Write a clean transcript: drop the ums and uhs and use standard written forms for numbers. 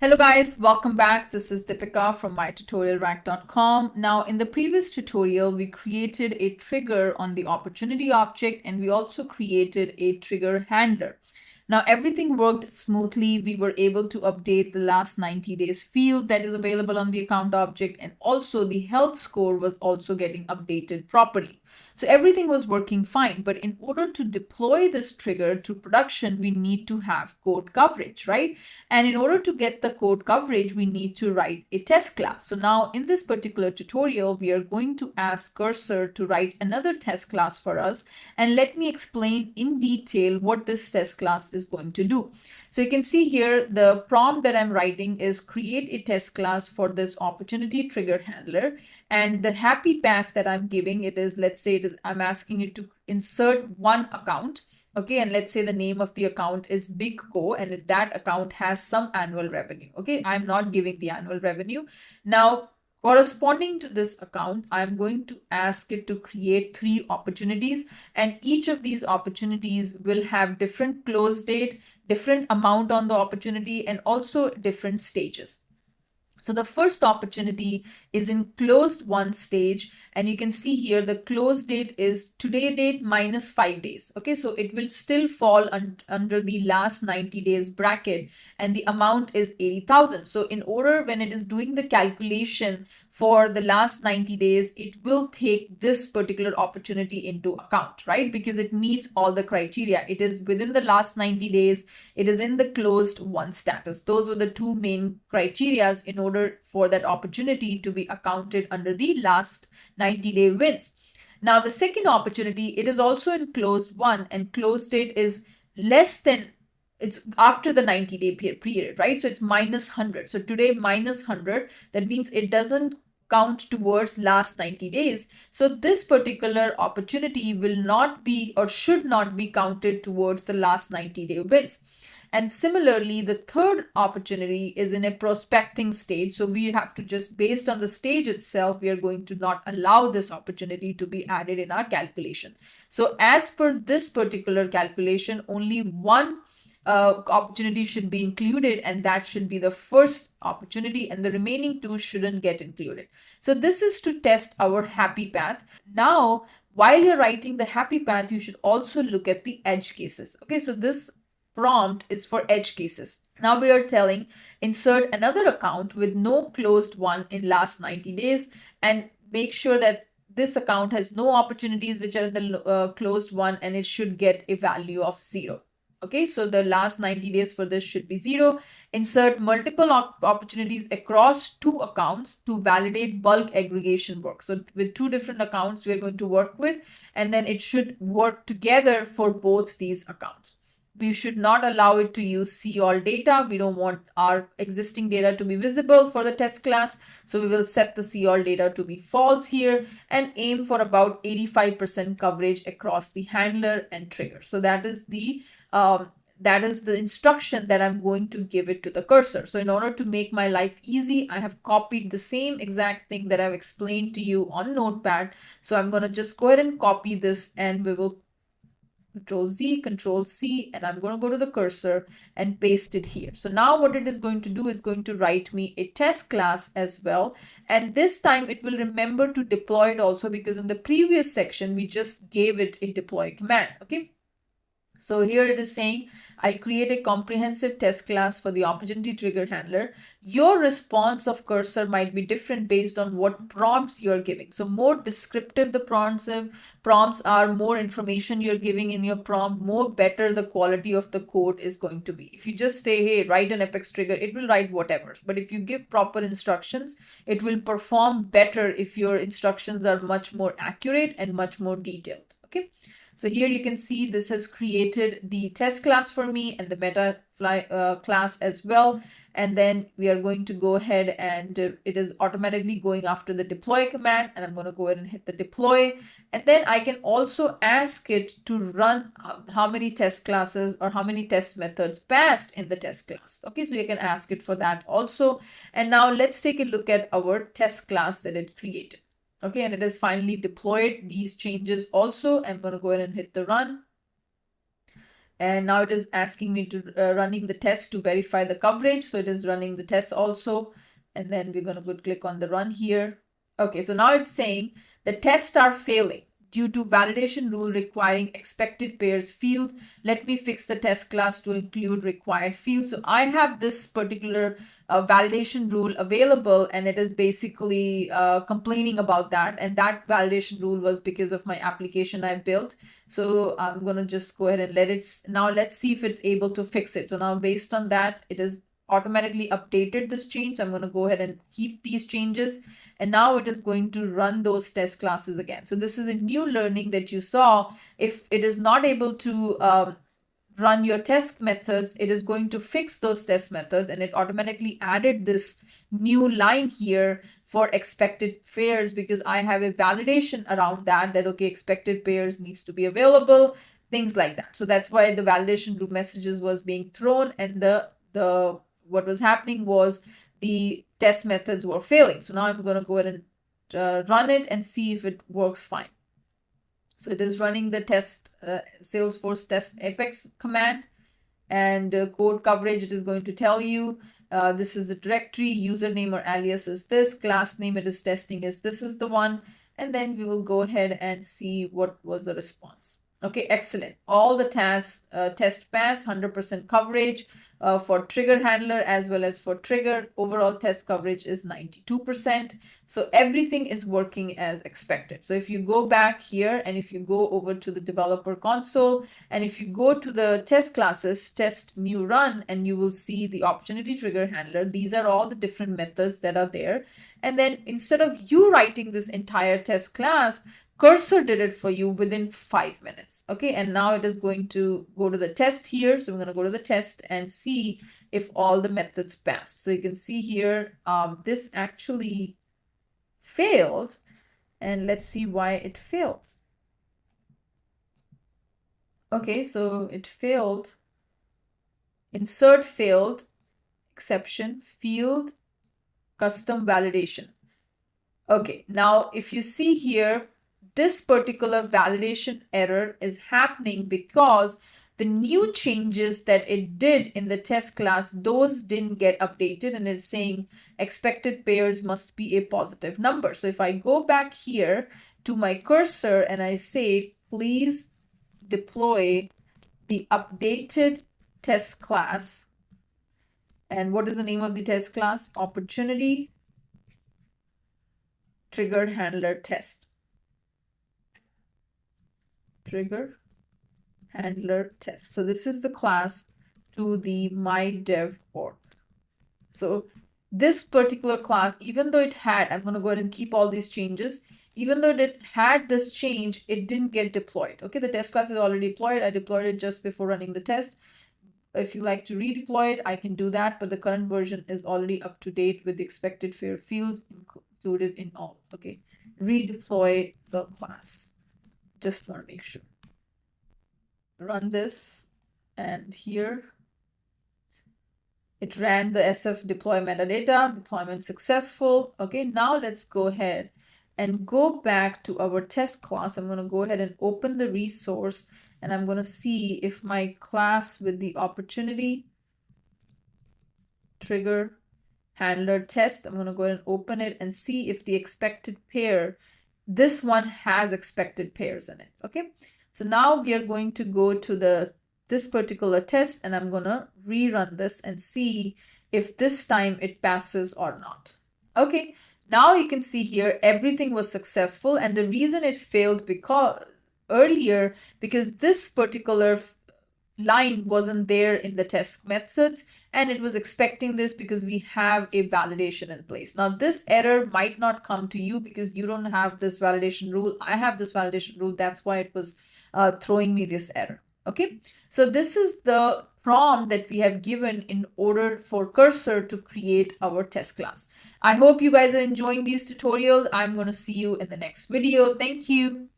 Hello guys, welcome back. This is Deepika from mytutorialrack.com. Now in the previous tutorial, we created a trigger on the opportunity object and we also created a trigger handler. Now everything worked smoothly. We were able to update the last 90 days field that is available on the account object, and also the health score was also getting updated properly. So everything was working fine, but in order to deploy this trigger to production, we need to have code coverage, right? And in order to get the code coverage, we need to write a test class. So now in this particular tutorial, we are going to ask Cursor to write another test class for us. And let me explain in detail what this test class is going to do. So you can see here, the prompt that I'm writing is create a test class for this opportunity trigger handler. And the happy path that I'm giving it is, let's say I'm asking it to insert one account. Okay, and let's say the name of the account is Big Co, and that account has some annual revenue. Okay, I'm not giving the annual revenue. Now, corresponding to this account, I'm going to ask it to create 3 opportunities, and each of these opportunities will have different close date, different amount on the opportunity, and also different stages. So the first opportunity is in closed one stage, and you can see here the close date is today date minus 5 days. Okay, so it will still fall under the last 90 days bracket, and the amount is 80,000. So in order, when it is doing the calculation for the last 90 days, it will take this particular opportunity into account, right? Because it meets all the criteria. It is within the last 90 days. It is in the closed one status. Those were the 2 main criteria in order for that opportunity to be accounted under the last 90-day wins. Now, the second opportunity, it is also in closed one, and close date is less than, it's after the 90-day period, right? So it's minus 100. So today minus 100, that means it doesn't count towards last 90 days. So this particular opportunity will not be or should not be counted towards the last 90-day wins. And similarly, the third opportunity is in a prospecting stage. So we have to just, based on the stage itself, we are going to not allow this opportunity to be added in our calculation. So as per this particular calculation, only one opportunity should be included, and that should be the first opportunity, and the remaining 2 shouldn't get included. So this is to test our happy path. Now, while you're writing the happy path, you should also look at the edge cases. Okay, so this prompt is for edge cases. Now we are telling insert another account with no closed one in last 90 days, and make sure that this account has no opportunities which are in the closed one, and it should get a value of 0. Okay, so the last 90 days for this should be 0. Insert multiple opportunities across 2 accounts to validate bulk aggregation work. So with 2 different accounts we are going to work with, and then it should work together for both these accounts. We should not allow it to use see all data. We don't want our existing data to be visible for the test class. So we will set the see all data to be false here, and aim for about 85% coverage across the handler and trigger. So that is the instruction that I'm going to give it to the cursor. So in order to make my life easy, I have copied the same exact thing that I've explained to you on Notepad. So I'm going to just go ahead and copy this, and we will Control Z, Control C, and I'm going to go to the cursor and paste it here. So now what it is going to do is going to write me a test class as well. And this time it will remember to deploy it also, because in the previous section, we just gave it a deploy command. Okay. So here it is saying, I create a comprehensive test class for the opportunity trigger handler. Your response of cursor might be different based on what prompts you're giving. So more descriptive the prompts are, more information you're giving in your prompt, more better the quality of the code is going to be. If you just say, hey, write an Apex trigger, it will write whatever. But if you give proper instructions, it will perform better if your instructions are much more accurate and much more detailed. Okay. So here you can see this has created the test class for me and the meta class as well. And then we are going to go ahead and it is automatically going after the deploy command, and I'm going to go ahead and hit the deploy. And then I can also ask it to run how many test classes or how many test methods passed in the test class. Okay, so you can ask it for that also. And now let's take a look at our test class that it created. Okay, and it has finally deployed these changes also. I'm going to go ahead and hit the run. And now it is asking me to running the test to verify the coverage. So it is running the test also. And then we're going to go click on the run here. Okay, so now it's saying the tests are failing due to validation rule requiring expected pairs field. Let me fix the test class to include required fields. So I have this particular validation rule available, and it is basically complaining about that. And that validation rule was because of my application I built. So I'm going to just go ahead and now let's see if it's able to fix it. So now based on that, it is automatically updated this change. So I'm going to go ahead and keep these changes. And now it is going to run those test classes again. So this is a new learning that you saw. If it is not able to run your test methods, it is going to fix those test methods, and it automatically added this new line here for expected pairs because I have a validation around that okay, expected pairs needs to be available, things like that. So that's why the validation loop messages was being thrown, and the what was happening was the test methods were failing. So now I'm going to go ahead and run it and see if it works fine. So it is running the test Salesforce test apex command, and code coverage, it is going to tell you this is the directory, username or alias is this, class name it is testing is this is the one, and then we will go ahead and see what was the response. Okay, excellent. All the test passed, 100% coverage for trigger handler as well as for trigger. Overall test coverage is 92%. So everything is working as expected. So if you go back here and if you go over to the developer console and if you go to the test classes, test new run, and you will see the opportunity trigger handler. These are all the different methods that are there. And then instead of you writing this entire test class, Cursor did it for you within 5 minutes. Okay, and now it is going to go to the test here. So we're going to go to the test and see if all the methods passed. So you can see here, this actually failed, and let's see why it failed. Okay, so it failed. Insert failed, exception, field, custom validation. Okay, now if you see here, this particular validation error is happening because the new changes that it did in the test class, those didn't get updated, and it's saying expected pairs must be a positive number. So if I go back here to my cursor and I say, please deploy the updated test class. And what is the name of the test class? Opportunity trigger handler test. Trigger handler test. So this is the class to the my dev org. So this particular class, even though it had, I'm going to go ahead and keep all these changes. Even though it had this change, it didn't get deployed. Okay, the test class is already deployed. I deployed it just before running the test. If you like to redeploy it, I can do that, but the current version is already up to date with the expected fair fields included in all. Okay, redeploy the class. Just want to make sure. Run this, and here it ran the SF deploy metadata, deployment successful. Okay, now let's go ahead and go back to our test class. I'm going to go ahead and open the resource, and I'm going to see if my class with the opportunity trigger handler test, I'm going to go ahead and open it and see if the expected pair, this one has expected pairs in it. Okay, so now we are going to go to this particular test, and I'm going to rerun this and see if this time it passes or not. Okay, now you can see here everything was successful, and the reason it failed because this particular line wasn't there in the test methods, and it was expecting this because we have a validation in place. Now this error might not come to you because you don't have this validation rule. I have this validation rule. That's why it was throwing me this error. Okay, so this is the prompt that we have given in order for Cursor to create our test class. I hope you guys are enjoying these tutorials. I'm going to see you in the next video. Thank you.